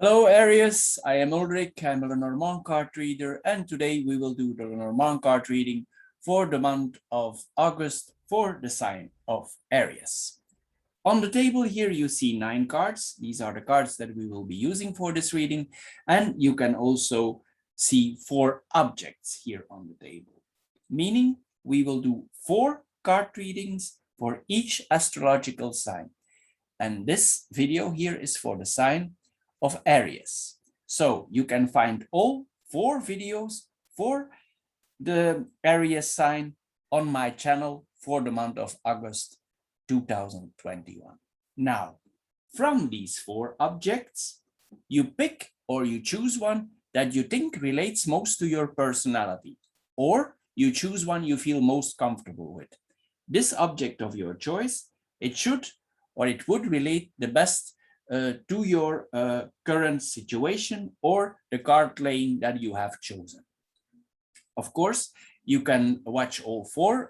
Hello Aries, I am Ulrich, I'm a Lenormand card reader, and today we will do the Lenormand card reading for the month of August for the sign of Aries. On the table here you see 9 cards. These are the cards that we will be using for this reading, and you can also see 4 objects here on the table, meaning we will do 4 card readings for each astrological sign. And this video here is for the sign of Aries. So you can find all 4 videos for the Aries sign on my channel for the month of August 2021. Now, from these 4 objects, you pick or you choose one that you think relates most to your personality, or you choose one you feel most comfortable with. This object of your choice, it should or it would relate the best to your current situation or the card playing that you have chosen. Of course, you can watch all 4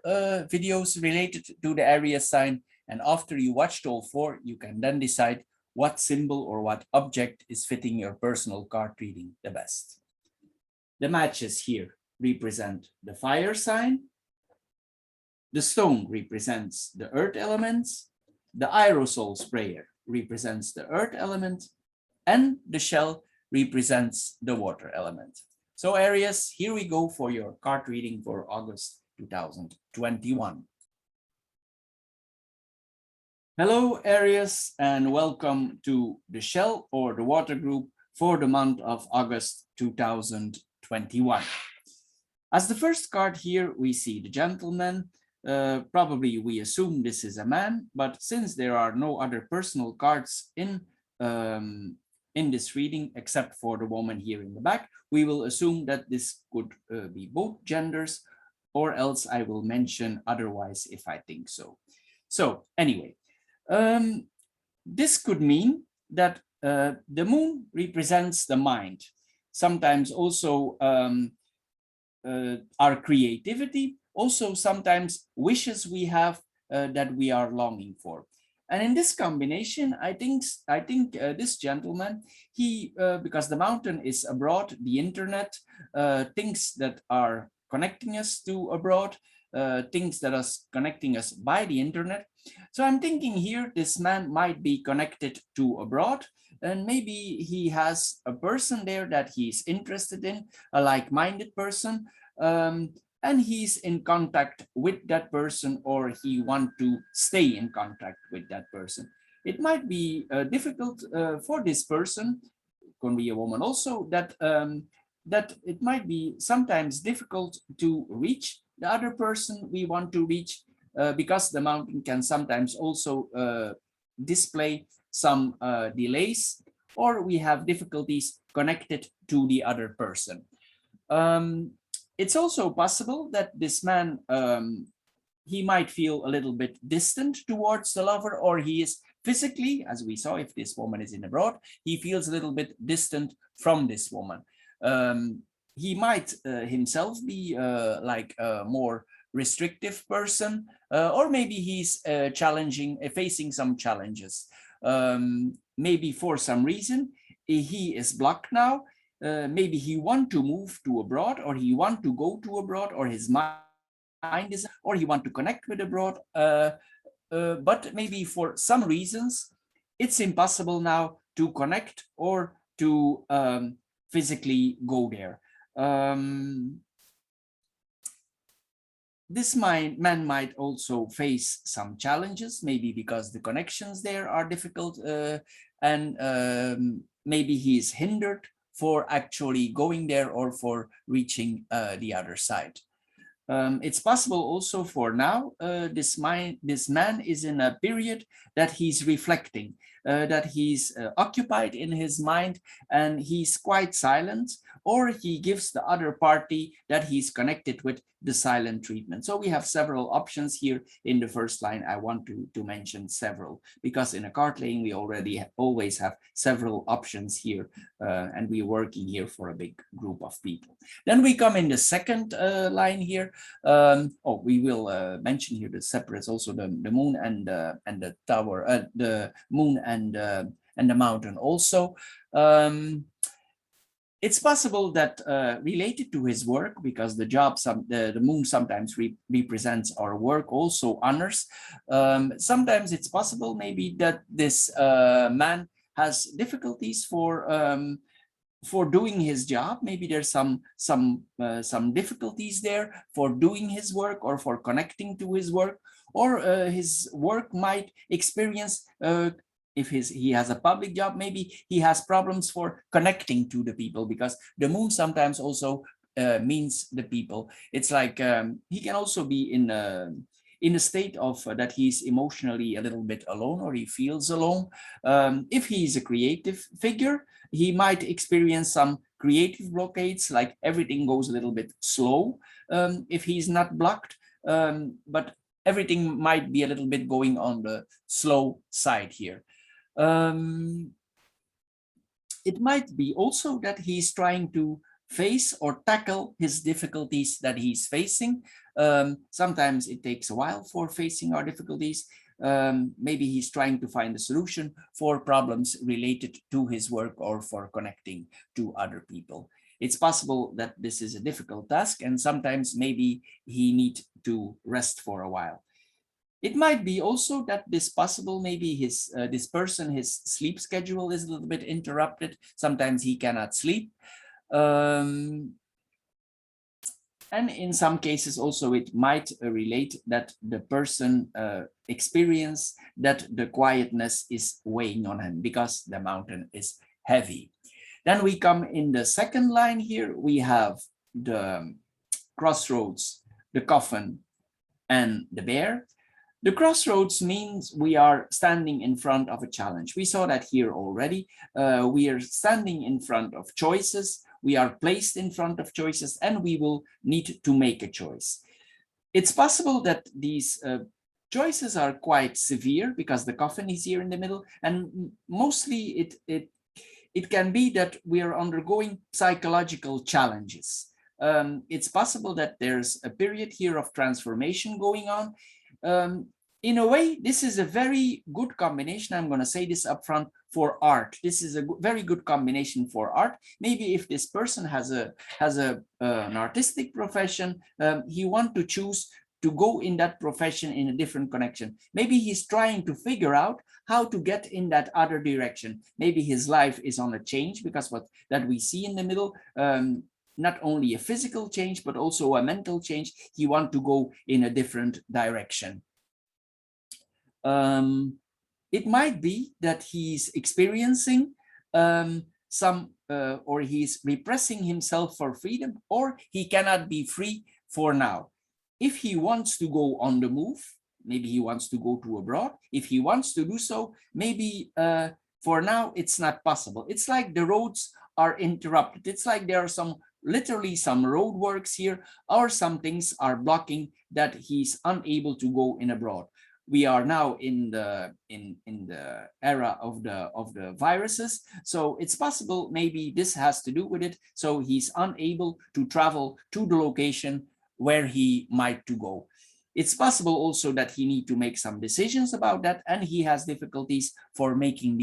videos related to the Aries sign, and after you watched all 4, you can then decide what symbol or what object is fitting your personal card reading the best. The matches here represent the fire sign, the stone represents the earth elements, the aerosol sprayer represents the earth element, and the shell represents the water element. So Aries, here we go for your card reading for August 2021. Hello Aries, and welcome to the shell or the water group for the month of August 2021. As the first card here, we see the gentleman. Probably we assume this is a man, but since there are no other personal cards in this reading except for the woman here in the back, we will assume that this could be both genders, or else I will mention otherwise if I think so. So anyway, this could mean that the moon represents the mind, sometimes also our creativity, also sometimes wishes we have that we are longing for. And in this combination, I think this gentleman, he because the mountain is abroad, the internet, things that are connecting us to abroad, things that are connecting us by the internet. So I'm thinking here this man might be connected to abroad, and maybe he has a person there that he's interested in, a like-minded person, and he's in contact with that person, or he wants to stay in contact with that person. It might be difficult for this person, can be a woman also, that that it might be sometimes difficult to reach the other person we want to reach, because the mountain can sometimes also display some delays, or we have difficulties connected to the other person. It's also possible that this man, he might feel a little bit distant towards the lover, or he is physically, as we saw, if this woman is in abroad, he feels a little bit distant from this woman. He might himself be like a more restrictive person, or maybe he's facing some challenges. Maybe for some reason he is blocked now. Maybe he want to move to abroad, or he want to go to abroad, or his mind is, or he want to connect with abroad. But maybe for some reasons, it's impossible now to connect or to physically go there. This man might also face some challenges, maybe because the connections there are difficult, and maybe he is hindered for actually going there or for reaching the other side. It's possible also for now, this man is in a period that he's reflecting, that he's occupied in his mind, and he's quite silent, or he gives the other party that he's connected with the silent treatment. So we have several options here in the first line. I want to mention several, because in a card laying we always have several options here, and we're working here for a big group of people. Then we come in the second line here. We will mention here the separates also the moon and the tower, the moon and and the mountain also. Um, it's possible that related to his work, because the job, the moon sometimes represents our work, also honors. Sometimes it's possible maybe that this man has difficulties for doing his job. Maybe there's some difficulties there for doing his work or for connecting to his work, or his work might experience if he has a public job, maybe he has problems for connecting to the people, because the moon sometimes also means the people. It's like he can also be in a state of that he's emotionally a little bit alone, or he feels alone. If he's a creative figure, he might experience some creative blockades, like everything goes a little bit slow if he's not blocked, but everything might be a little bit going on the slow side here. It might be also that he's trying to face or tackle his difficulties that he's facing. Sometimes it takes a while for facing our difficulties. Maybe he's trying to find a solution for problems related to his work or for connecting to other people. It's possible that this is a difficult task, and sometimes maybe he needs to rest for a while. It might be also that this possible, maybe this person, his sleep schedule is a little bit interrupted. Sometimes he cannot sleep. And in some cases also it might relate that the person experience that the quietness is weighing on him because the mountain is heavy. Then we come in the second line here, we have the crossroads, the coffin, and the bear. The crossroads means we are standing in front of a challenge. We saw that here already. We are standing in front of choices. We are placed in front of choices, and we will need to make a choice. It's possible that these choices are quite severe because the coffin is here in the middle, and mostly it can be that we are undergoing psychological challenges. It's possible that there's a period here of transformation going on. In a way, this is a very good combination. I'm going to say this up front, for art. This is a very good combination for art. Maybe if this person has an artistic profession, he wants to choose to go in that profession in a different connection. Maybe he's trying to figure out how to get in that other direction. Maybe his life is on a change, because what that we see in the middle, not only a physical change, but also a mental change. He wants to go in a different direction. It might be that he's experiencing or he's repressing himself for freedom, or he cannot be free for now. If he wants to go on the move, maybe he wants to go to abroad. If he wants to do so, maybe for now it's not possible. It's like the roads are interrupted. It's like there are literally some road works here, or some things are blocking that he's unable to go in abroad. We are now in the era of the viruses, so it's possible maybe this has to do with it. So he's unable to travel to the location where he might to go. It's possible also that he need to make some decisions about that, and he has difficulties for making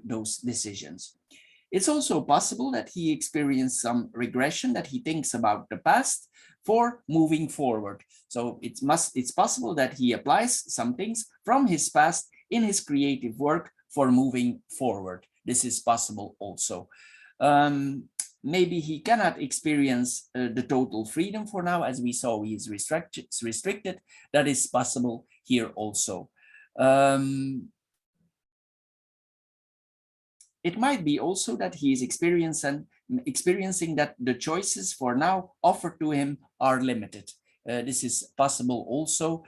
those decisions. It's also possible that he experienced some regression, that he thinks about the past for moving forward. So it's possible that he applies some things from his past in his creative work for moving forward. This is possible also. Maybe he cannot experience the total freedom for now. As we saw, he is restricted. That is possible here also. It might be also that he is experiencing that the choices for now offered to him are limited. This is possible also.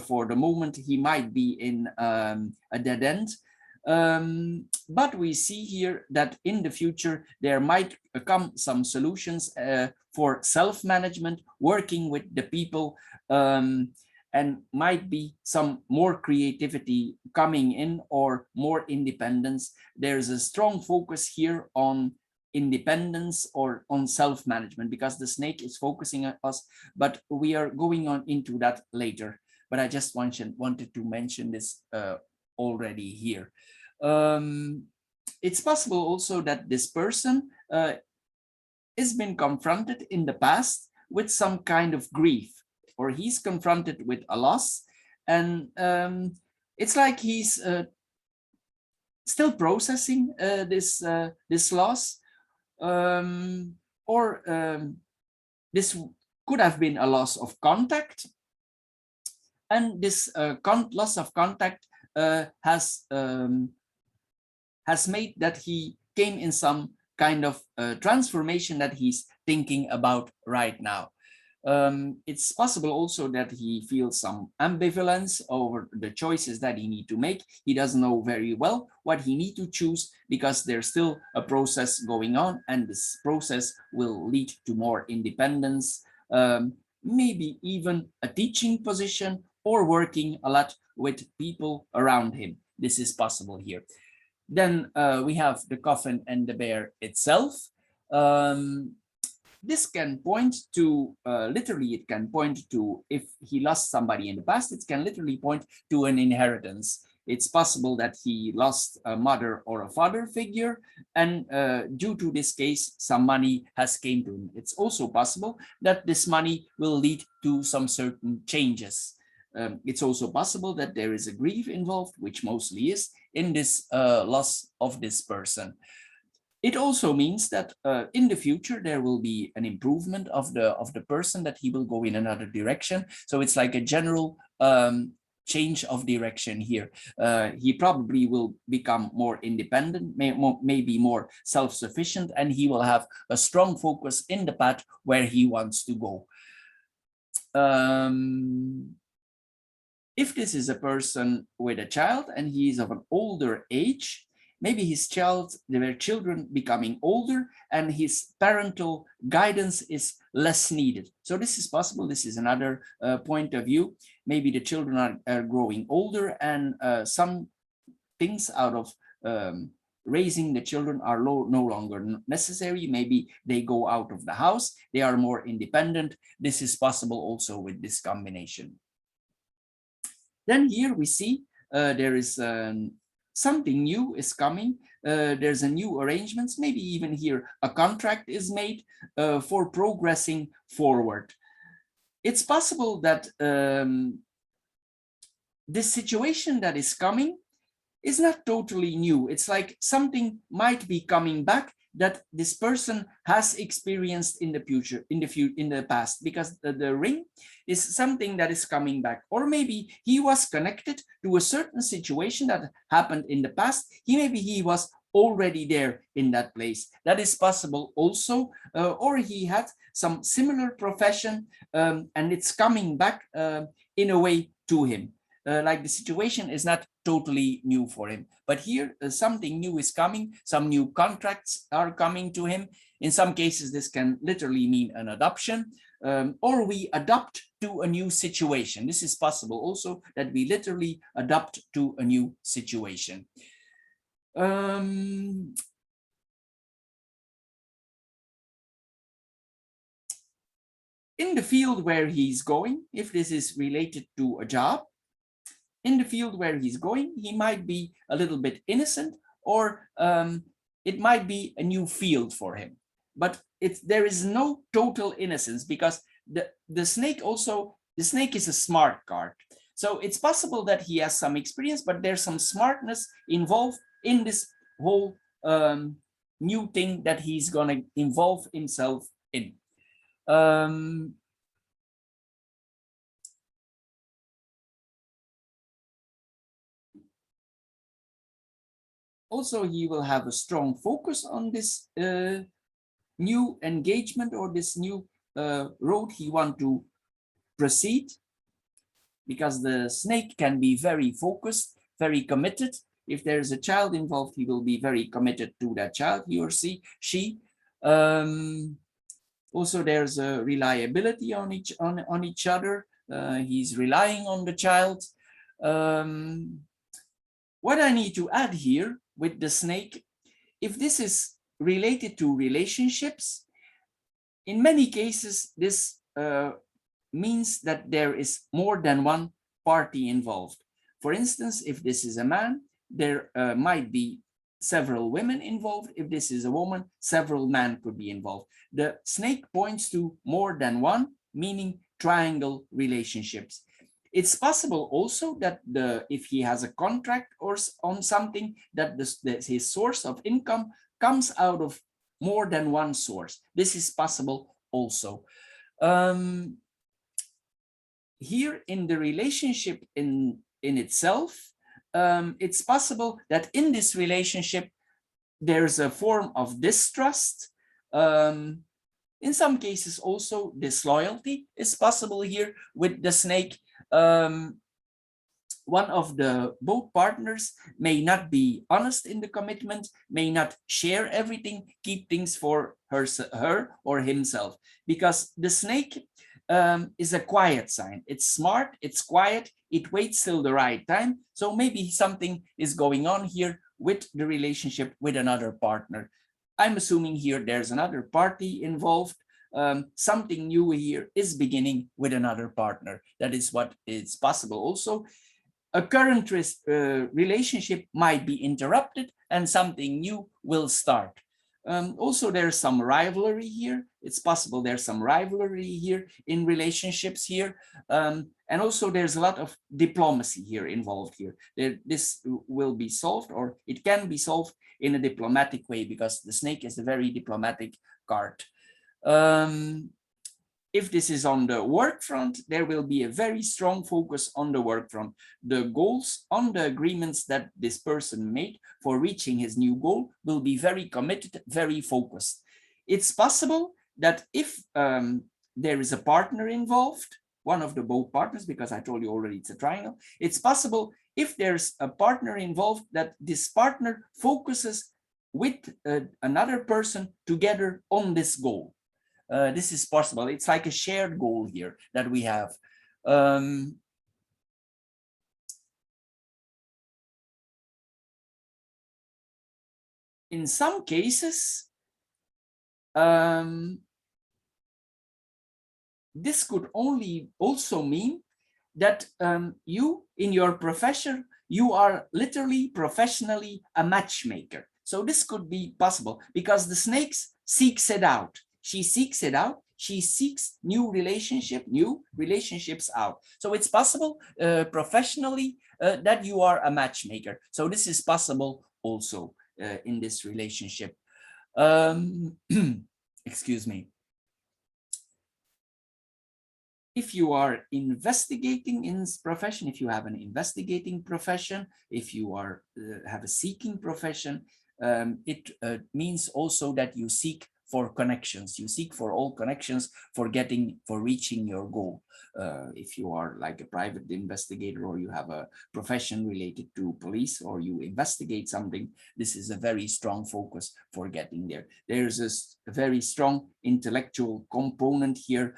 For the moment, he might be in a dead end. But we see here that in the future, there might come some solutions for self-management, working with the people, and might be some more creativity coming in, or more independence. There's a strong focus here on independence or on self-management, because the snake is focusing on us, but we are going on into that later. But I just wanted to mention this already here. It's possible also that this person has been confronted in the past with some kind of grief, or he's confronted with a loss, and it's like he's still processing this loss, or this could have been a loss of contact, and this loss of contact has made that he came in some kind of transformation that he's thinking about right now. It's possible also that he feels some ambivalence over the choices that he need to make. He doesn't know very well what he need to choose, because there's still a process going on, and this process will lead to more independence, maybe even a teaching position, or working a lot with people around him. This is possible here. Then we have the coffin and the bear itself. This can point to, literally it can point to, if he lost somebody in the past, it can literally point to an inheritance. It's possible that he lost a mother or a father figure, and due to this case, some money has came to him. It's also possible that this money will lead to some certain changes. It's also possible that there is a grief involved, which mostly is in this loss of this person. It also means that in the future there will be an improvement of the person, that he will go in another direction. So it's like a general change of direction here. He probably will become more independent, maybe more self-sufficient, and he will have a strong focus in the path where he wants to go. If this is a person with a child and he is of an older age, maybe their children becoming older, and his parental guidance is less needed. So this is possible. This is another point of view. Maybe the children are growing older, and some things out of raising the children are no longer necessary. Maybe they go out of the house, they are more independent. This is possible also with this combination. Then here we see there is something new is coming. There's a new arrangements, maybe even here a contract is made for progressing forward. It's possible that this situation that is coming is not totally new. It's like something might be coming back that this person has experienced in the future, in the past, because the ring is something that is coming back. Or maybe he was connected to a certain situation that happened in the past. Maybe he was already there in that place. That is possible also. Or he had some similar profession, and it's coming back in a way to him. Like the situation is not totally new for him, but here something new is coming. Some new contracts are coming to him. In some cases, this can literally mean an adoption, or we adopt to a new situation. This is possible also, that we literally adapt to a new situation. In the field where he's going, if this is related to a job, in the field where he's going, he might be a little bit innocent, or it might be a new field for him. But there is no total innocence, because the snake is a smart card. So it's possible that he has some experience, but there's some smartness involved in this whole new thing that he's going to involve himself in. Also, he will have a strong focus on this new engagement, or this new road he wants to proceed, because the snake can be very focused, very committed. If there's a child involved, he will be very committed to that child, he or she. Also, there's a reliability on each other. He's relying on the child. What I need to add here with the snake, if this is related to relationships, in many cases, this means that there is more than one party involved. For instance, if this is a man, there might be several women involved. If this is a woman, several men could be involved. The snake points to more than one, meaning triangle relationships. It's possible also that if he has a contract or on something, that his source of income comes out of more than one source. This is possible also. Here in the relationship in itself, it's possible that in this relationship there's a form of distrust. In some cases also disloyalty is possible here with the snake. One of the both partners may not be honest in the commitment, may not share everything, keep things for her or himself, because the snake is a quiet sign. It's smart, it's quiet, it waits till the right time. So maybe something is going on here with the relationship with another partner. I'm assuming here there's another party involved. Something new here is beginning with another partner. That is what is possible also. A current relationship might be interrupted and something new will start. Also, there's some rivalry here. It's possible there's some rivalry here in relationships here. And also there's a lot of diplomacy here involved here. This will be solved, or it can be solved in a diplomatic way, because the snake is a very diplomatic card. If this is on the work front, there will be a very strong focus on the work front. The goals on the agreements that this person made for reaching his new goal will be very committed, very focused. It's possible that if there is a partner involved, one of the both partners, because I told you already it's a triangle, it's possible if there's a partner involved that this partner focuses with another person together on this goal. This is possible. It's like a shared goal here that we have. In some cases, this could only also mean that you, in your profession, you are literally professionally a matchmaker. So this could be possible because the snakes seeks it out. She seeks it out. She seeks new relationships out. So it's possible professionally that you are a matchmaker. So this is possible also in this relationship. Excuse me. If you are investigating in profession, if you have an investigating profession, if you are have a seeking profession, it means also that you seek for connections. You seek for all connections for reaching your goal. If you are like a private investigator, or you have a profession related to police, or you investigate something, this is a very strong focus for getting there. There's a very strong intellectual component here,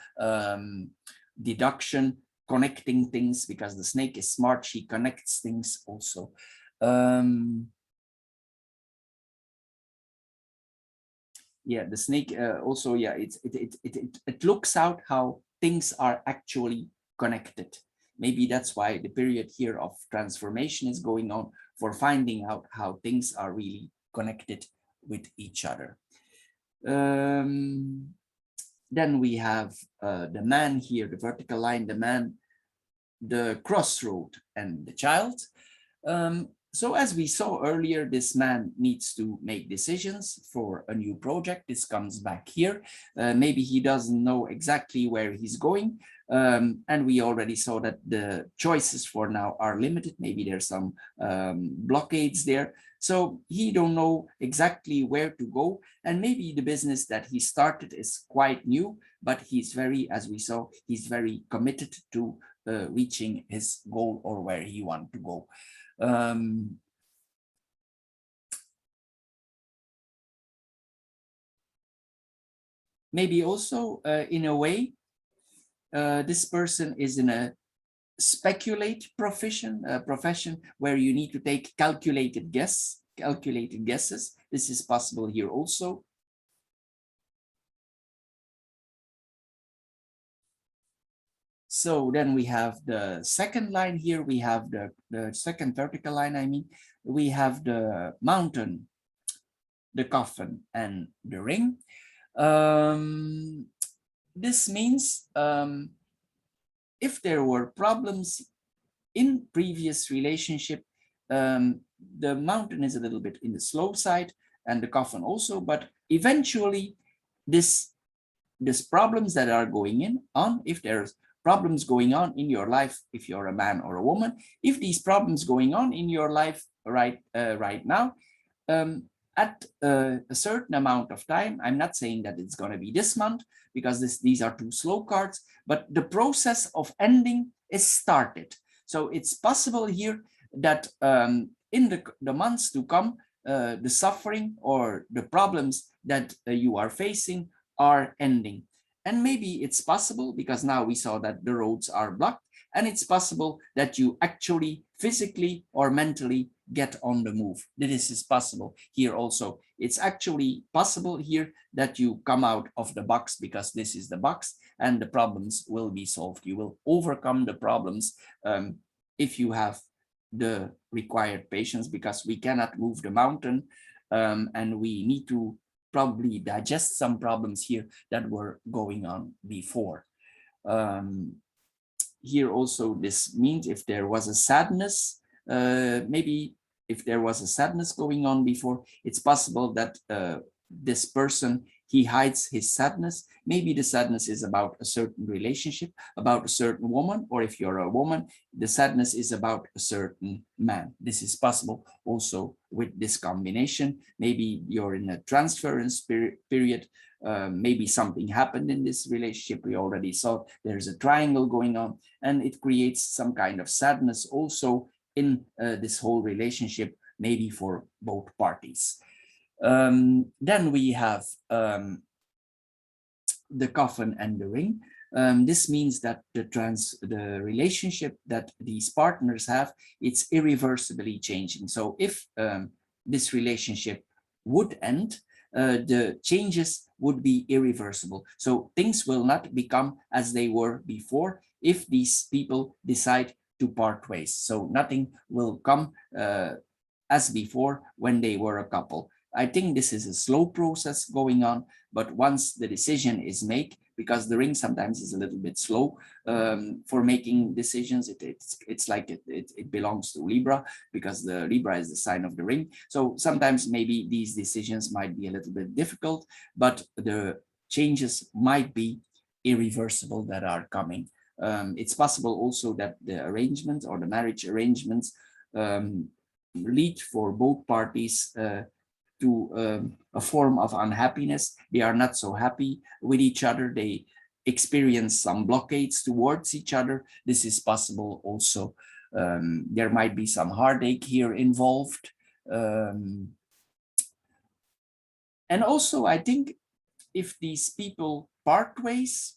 deduction, connecting things, because the snake is smart. She connects things also. Yeah, the snake also, yeah, it looks out how things are actually connected. Maybe that's why the period here of transformation is going on, for finding out how things are really connected with each other. Then we have the man here, the vertical line, the man, the crossroad, and the child. So as we saw earlier, this man needs to make decisions for a new project. This comes back here. Maybe he doesn't know exactly where he's going. And we already saw that the choices for now are limited. Maybe there's some blockades there. So he don't know exactly where to go. And maybe the business that he started is quite new, but he's very, as we saw, he's very committed to reaching his goal, or where he wants to go. Maybe also in a way, this person is in a speculate profession where you need to take calculated guesses. This is possible here also. So then we have the second line here. We have the second vertical line, I mean. We have the mountain the coffin and the ring. This means if there were problems in previous relationship, the mountain is a little bit in the slow side and the coffin also, but eventually this problems that are going on, if there's problems going on in your life, if you're a man or a woman, if these problems going on in your life right now, at a certain amount of time, I'm not saying that it's going to be this month because these are two slow cards, but the process of ending is started. So it's possible here that in the months to come, the suffering or the problems that you are facing are ending. And maybe it's possible, because now we saw that the roads are blocked, and it's possible that you actually physically or mentally get on the move. This is possible here also. It's actually possible here that you come out of the box, because this is the box and the problems will be solved. You will overcome the problems if you have the required patience, because we cannot move the mountain and we need to probably digest some problems here that were going on before. Here also, this means if there was a sadness, maybe if there was a sadness going on before, it's possible that this person, he hides his sadness. Maybe the sadness is about a certain relationship, about a certain woman, or if you're a woman, the sadness is about a certain man. This is possible also with this combination. Maybe you're in a transference period. Maybe something happened in this relationship. We already saw there's a triangle going on, and it creates some kind of sadness also in this whole relationship, maybe for both parties. Then we have the coffin and the ring. This means that the relationship that these partners have, it's irreversibly changing. So if this relationship would end, the changes would be irreversible. So things will not become as they were before if these people decide to part ways. So nothing will come as before when they were a couple. I think this is a slow process going on, but once the decision is made, because the ring sometimes is a little bit slow for making decisions, it's like it belongs to Libra, because the Libra is the sign of the ring. So sometimes maybe these decisions might be a little bit difficult, but the changes might be irreversible that are coming. It's possible also that the arrangements or the marriage arrangements lead for both parties to a form of unhappiness. They are not so happy with each other. They experience some blockades towards each other. This is possible also. There might be some heartache here involved. And also, I think if these people part ways,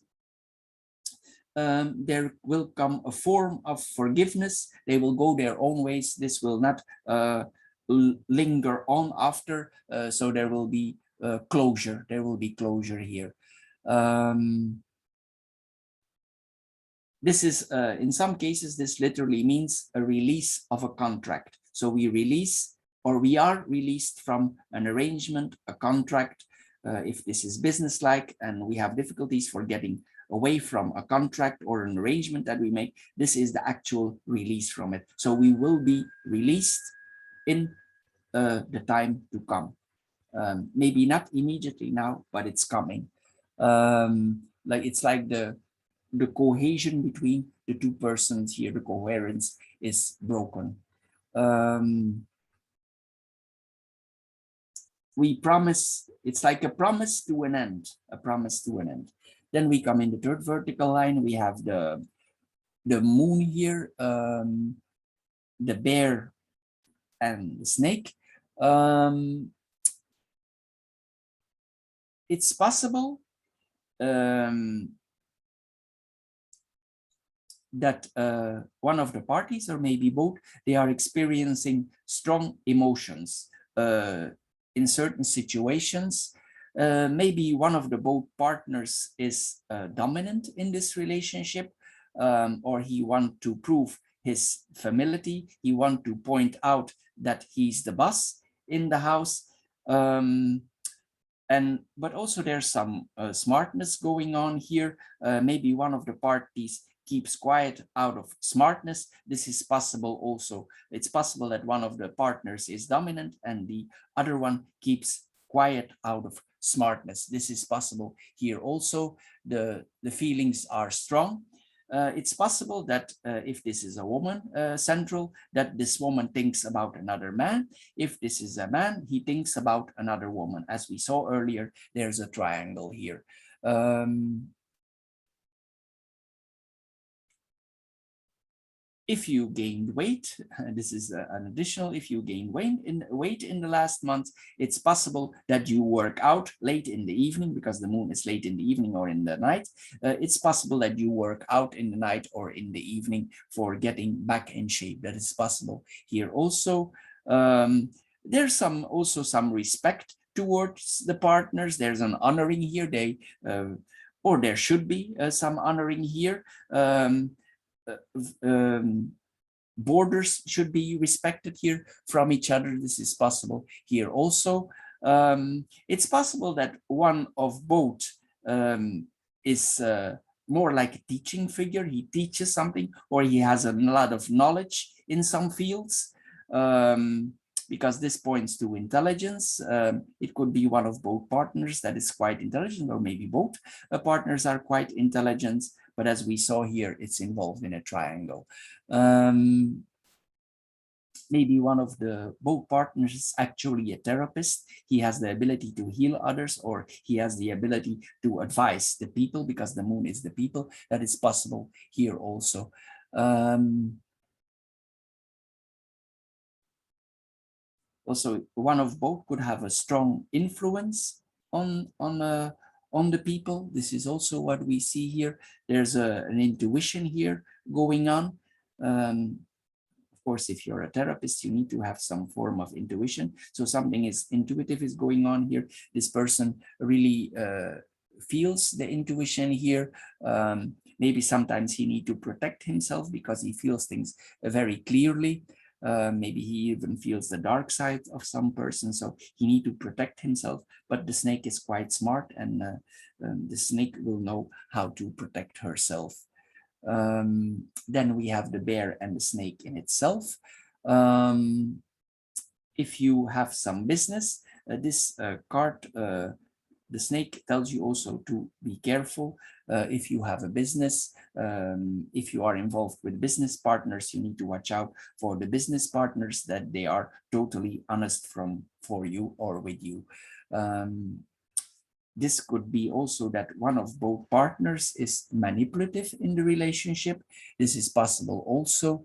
there will come a form of forgiveness. They will go their own ways. This will not linger on after, so there will be closure. There will be closure here. This is, in some cases, this literally means a release of a contract. So we release, or we are released from an arrangement, a contract, if this is business-like and we have difficulties for getting away from a contract or an arrangement that we make, this is the actual release from it. So we will be released in the time to come. Maybe not immediately now, but it's coming. Like it's like the cohesion between the two persons here, the coherence is broken. We promise, it's like a promise to an end, a promise to an end. Then we come in the third vertical line. We have the moon here, the bear and the snake. It's possible that one of the parties, or maybe both, they are experiencing strong emotions in certain situations. Maybe one of the both partners is dominant in this relationship, or he wants to prove his familiarity. He wants to point out that he's the boss in the house. But also there's some smartness going on here. Maybe one of the parties keeps quiet out of smartness. This is possible also. It's possible that one of the partners is dominant and the other one keeps quiet out of smartness. This is possible here also. The feelings are strong. It's possible that if this is a woman central, that this woman thinks about another man. If this is a man, he thinks about another woman. As we saw earlier, there's a triangle here. If you gained weight, this is an additional, if you gain weight in the last month, it's possible that you work out late in the evening because the moon is late in the evening or in the night. It's possible that you work out in the night or in the evening for getting back in shape. That is possible here also. There's also some respect towards the partners. There's an honoring here. Or there should be some honoring here. Borders should be respected here from each other. This is possible here also. It's possible that one of both is more like a teaching figure. He teaches something or he has a lot of knowledge in some fields. Because this points to intelligence. It could be one of both partners that is quite intelligent, or maybe both partners are quite intelligent. But as we saw here, it's involved in a triangle. Maybe one of the both partners is actually a therapist. He has the ability to heal others, or he has the ability to advise the people because the moon is the people. That is possible here also. Also, one of both could have a strong influence on the people. This is also what we see here. There's an intuition here going on. Of course, if you're a therapist, you need to have some form of intuition. So something is intuitive is going on here. This person really feels the intuition here. Maybe sometimes he needs to protect himself because he feels things very clearly. Maybe he even feels the dark side of some person, so he needs to protect himself. But the snake is quite smart, and the snake will know how to protect herself. Then we have the bear and the snake in itself. If you have some business, this card, the snake tells you also to be careful. If you have a business, if you are involved with business partners, you need to watch out for the business partners, that they are totally honest for you or with you. This could be also that one of both partners is manipulative in the relationship. This is possible also.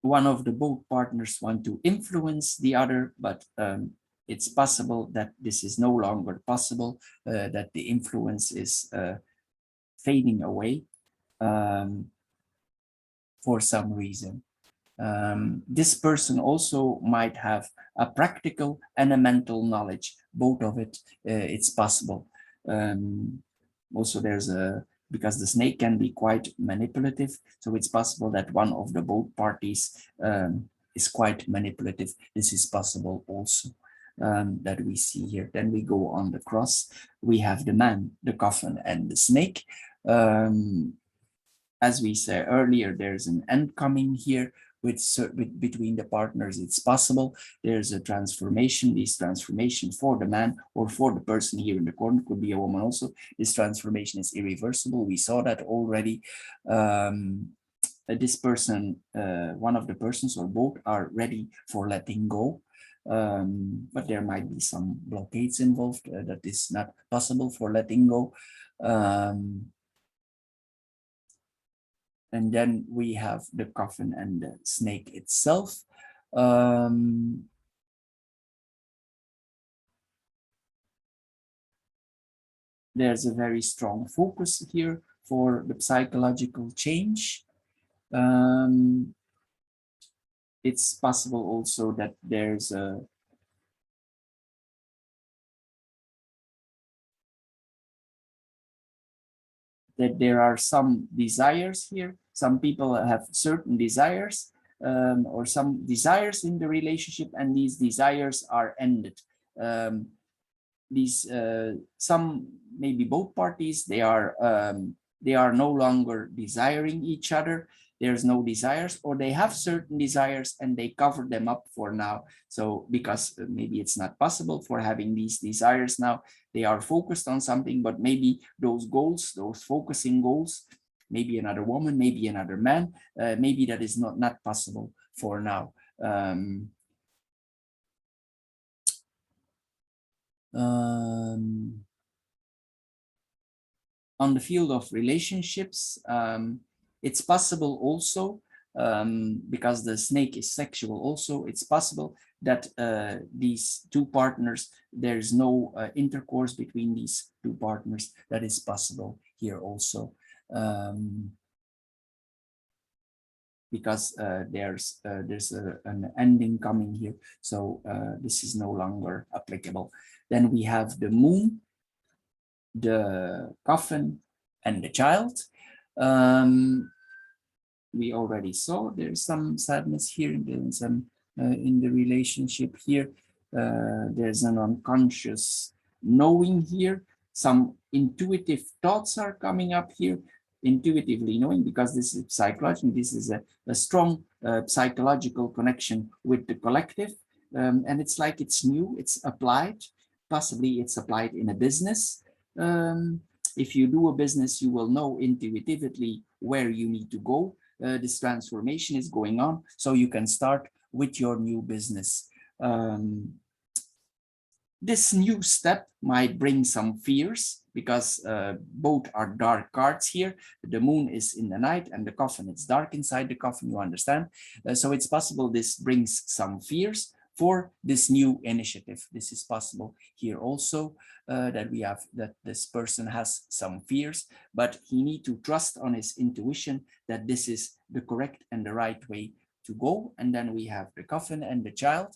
One of the both partners want to influence the other, but it's possible that this is no longer possible, that the influence is fading away for some reason. This person also might have a practical and a mental knowledge, both of it, it's possible. Also there's because the snake can be quite manipulative, so it's possible that one of the both parties is quite manipulative. This is possible also, that we see here. Then we go on the cross. We have the man, the coffin, and the snake. As we said earlier, there's an end coming here between the partners. It's possible there's a transformation. This transformation for the man or for the person here in the corner, could be a woman also. This transformation is irreversible. We saw that already. This person, one of the persons or both, are ready for letting go. But there might be some blockades involved that is not possible for letting go. And then we have the coffin and the snake itself. There's a very strong focus here for the psychological change. It's possible also that there's that there are some desires here. Some people have certain desires or some desires in the relationship, and these desires are ended. These some, maybe both parties, they are no longer desiring each other. There's no desires, or they have certain desires and they cover them up for now. So because maybe it's not possible for having these desires now, they are focused on something, but maybe those goals, those focusing goals, maybe another woman, maybe another man, maybe that is not possible for now. On the field of relationships, it's possible also, because the snake is sexual also, it's possible that these two partners, there's no intercourse between these two partners. That is possible here also. Because there's an ending coming here, so this is no longer applicable. Then we have the moon, the coffin, and the child. We already saw there's some sadness here, there's some in the relationship here. There's an unconscious knowing here. Some intuitive thoughts are coming up here, intuitively knowing, because this is psychological. This is a strong psychological connection with the collective. And it's like it's new, it's applied. Possibly it's applied in a business. If you do a business, you will know intuitively where you need to go. This transformation is going on, so you can start with your new business. This new step might bring some fears, because both are dark cards here. The moon is in the night and the coffin, it's dark inside the coffin, you understand? So it's possible this brings some fears for this new initiative. This is possible here also, that we have, that this person has some fears, but he needs to trust on his intuition that this is the correct and the right way to go. And then we have the coffin and the child.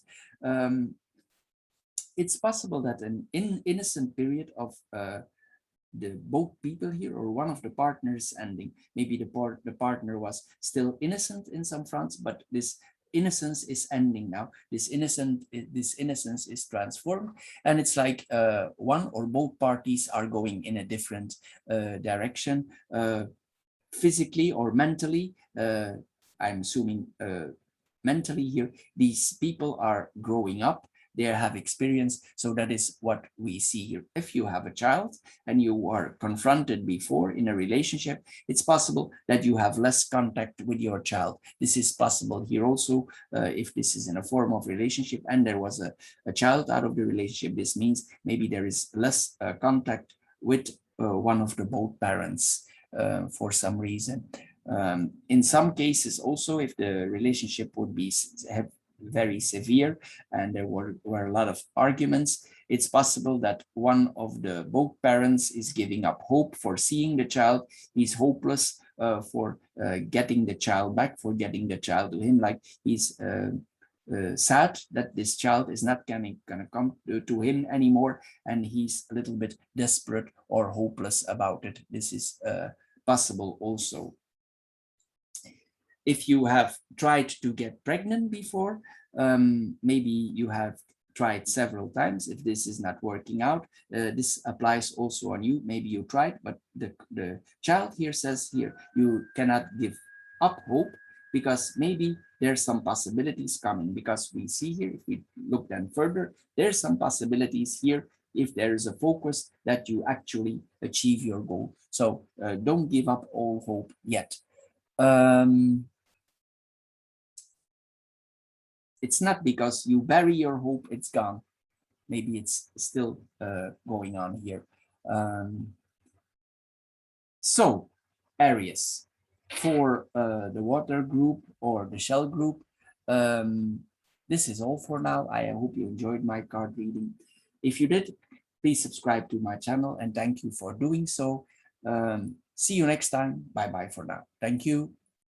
It's possible that an innocent period of the both people here, or one of the partners ending. Maybe the partner was still innocent in some fronts, but this innocence is ending now. This innocence is transformed, and it's like one or both parties are going in a different direction, physically or mentally. I'm assuming mentally here, these people are growing up, they have experience. So that is what we see here. If you have a child and you are confronted before in a relationship, it's possible that you have less contact with your child. This is possible here also. If this is in a form of relationship and there was a child out of the relationship, this means maybe there is less contact with one of the both parents for some reason. In some cases also, if the relationship would be very severe and there were a lot of arguments, it's possible that one of the both parents is giving up hope for seeing the child. He's hopeless for getting the child back, for getting the child to him. Like he's sad that this child is not gonna come to him anymore, and he's a little bit desperate or hopeless about it. This is possible also. If you have tried to get pregnant before, maybe you have tried several times. If this is not working out, this applies also on you. Maybe you tried, but the child here says here, you cannot give up hope, because maybe there's some possibilities coming, because we see here, if we look then further, there's some possibilities here if there is a focus that you actually achieve your goal. So don't give up all hope yet. It's not because you bury your hope, it's gone. Maybe it's still going on here. So, Aries, for the water group or the shell group, this is all for now. I hope you enjoyed my card reading. If you did, please subscribe to my channel, and thank you for doing so. See you next time. Bye-bye for now. Thank you.